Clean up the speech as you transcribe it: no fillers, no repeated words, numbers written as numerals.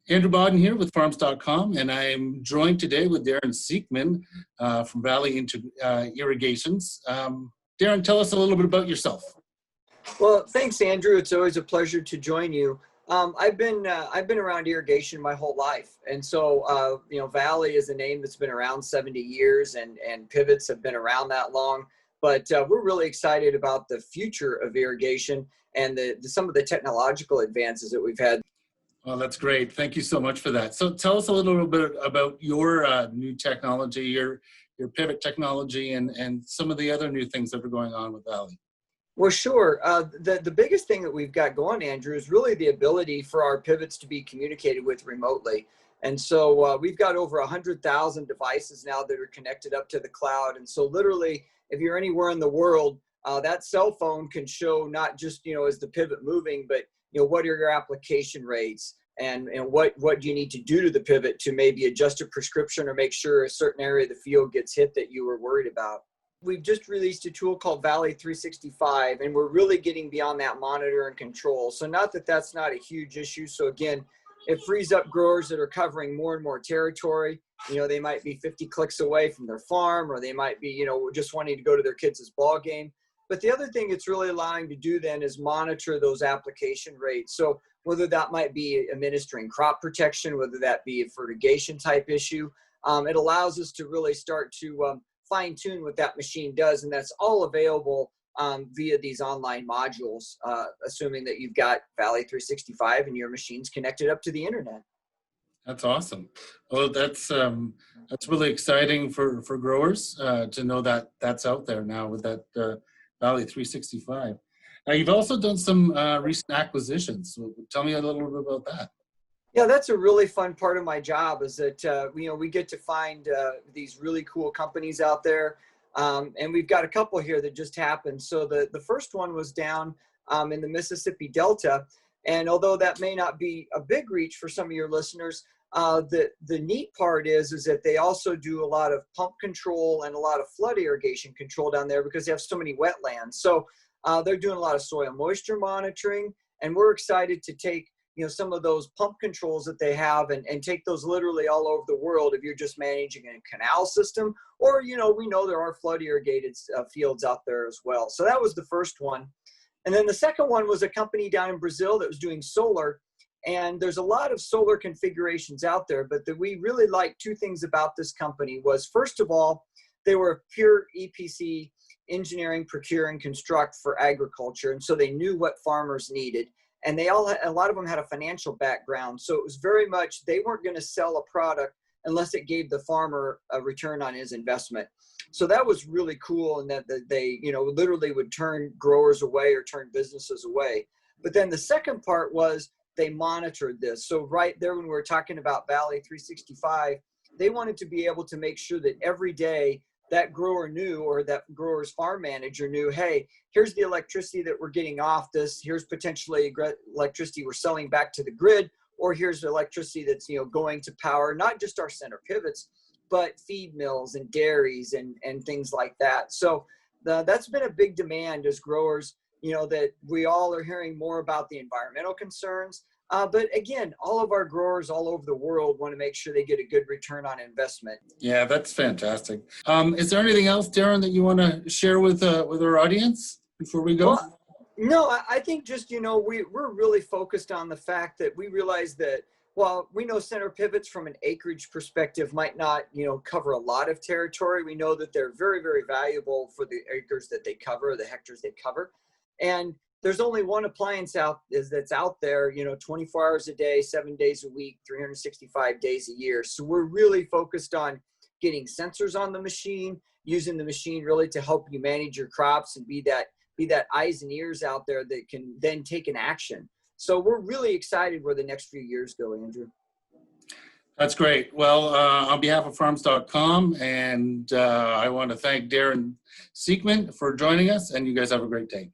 Andrew Bodden here with Farms.com, and I'm joined today with Darren Siekman from Valley Irrigations. Darren, tell us a little bit about yourself. Well, thanks, Andrew. It's always a pleasure to join you. I've been around irrigation my whole life, and so Valley is a name that's been around 70 years, and pivots have been around that long. But we're really excited about the future of irrigation and some of the technological advances that we've had. Well, that's great. Thank you so much for that. So tell us a little bit about your new technology, your pivot technology, and some of the other new things that are going on with Valley. Well, sure. The biggest thing that we've got going, Andrew, is really the ability for our pivots to be communicated with remotely. And so we've got over 100,000 devices now that are connected up to the cloud. And so literally, if you're anywhere in the world, that cell phone can show not just, is the pivot moving, but what are your application rates, and what do you need to do to the pivot to maybe adjust a prescription or make sure a certain area of the field gets hit that you were worried about. We've just released a tool called Valley 365, and we're really getting beyond that monitor and control. So not that that's not a huge issue. So again, it frees up growers that are covering more and more territory. They might be 50 clicks away from their farm, or they might be, just wanting to go to their kids' ball game. But the other thing it's really allowing to do then is monitor those application rates. So whether that might be administering crop protection, whether that be a fertigation type issue, it allows us to really start to fine tune what that machine does. And that's all available via these online modules, assuming that you've got Valley 365 and your machine's connected up to the internet. That's awesome. Well, that's really exciting for growers to know that that's out there now with that Valley 365. Now, you've also done some recent acquisitions. So tell me a little bit about that. Yeah, that's a really fun part of my job, is that, we get to find these really cool companies out there. And we've got a couple here that just happened. So the first one was down in the Mississippi Delta. And although that may not be a big reach for some of your listeners, the neat part is that they also do a lot of pump control and a lot of flood irrigation control down there because they have so many wetlands. So they're doing a lot of soil moisture monitoring, and we're excited to take some of those pump controls that they have and take those literally all over the world if you're just managing a canal system, or we know there are flood irrigated fields out there as well. So that was the first one. And then the second one was a company down in Brazil that was doing solar. And there's a lot of solar configurations out there, but that we really liked two things about this company was, first of all, they were pure EPC, engineering, procure, and construct for agriculture. And so they knew what farmers needed. And a lot of them had a financial background. So it was very much, they weren't going to sell a product unless it gave the farmer a return on his investment. So that was really cool, and that they, literally would turn growers away or turn businesses away. But then the second part was they monitored this. So right there, when we were talking about Valley 365, they wanted to be able to make sure that every day that grower knew, or that grower's farm manager knew, hey, here's the electricity that we're getting off this. Here's potentially electricity we're selling back to the grid, or here's the electricity that's, going to power not just our center pivots, but feed mills and dairies and things like that. So that's been a big demand as growers, that we all are hearing more about the environmental concerns. But again, all of our growers all over the world want to make sure they get a good return on investment. Yeah, that's fantastic. Is there anything else, Darren, that you want to share with our audience before we go? Well, no, I think just, we're really focused on the fact that we realize that while we know center pivots from an acreage perspective might not, cover a lot of territory, we know that they're very, very valuable for the acres that they cover, the hectares they cover. And there's only one appliance that's out there, 24 hours a day, 7 days a week, 365 days a year. So we're really focused on getting sensors on the machine, using the machine really to help you manage your crops and be that eyes and ears out there that can then take an action. So we're really excited where the next few years go, Andrew. That's great. Well, on behalf of Farms.com, and I want to thank Darren Siekman for joining us, and you guys have a great day.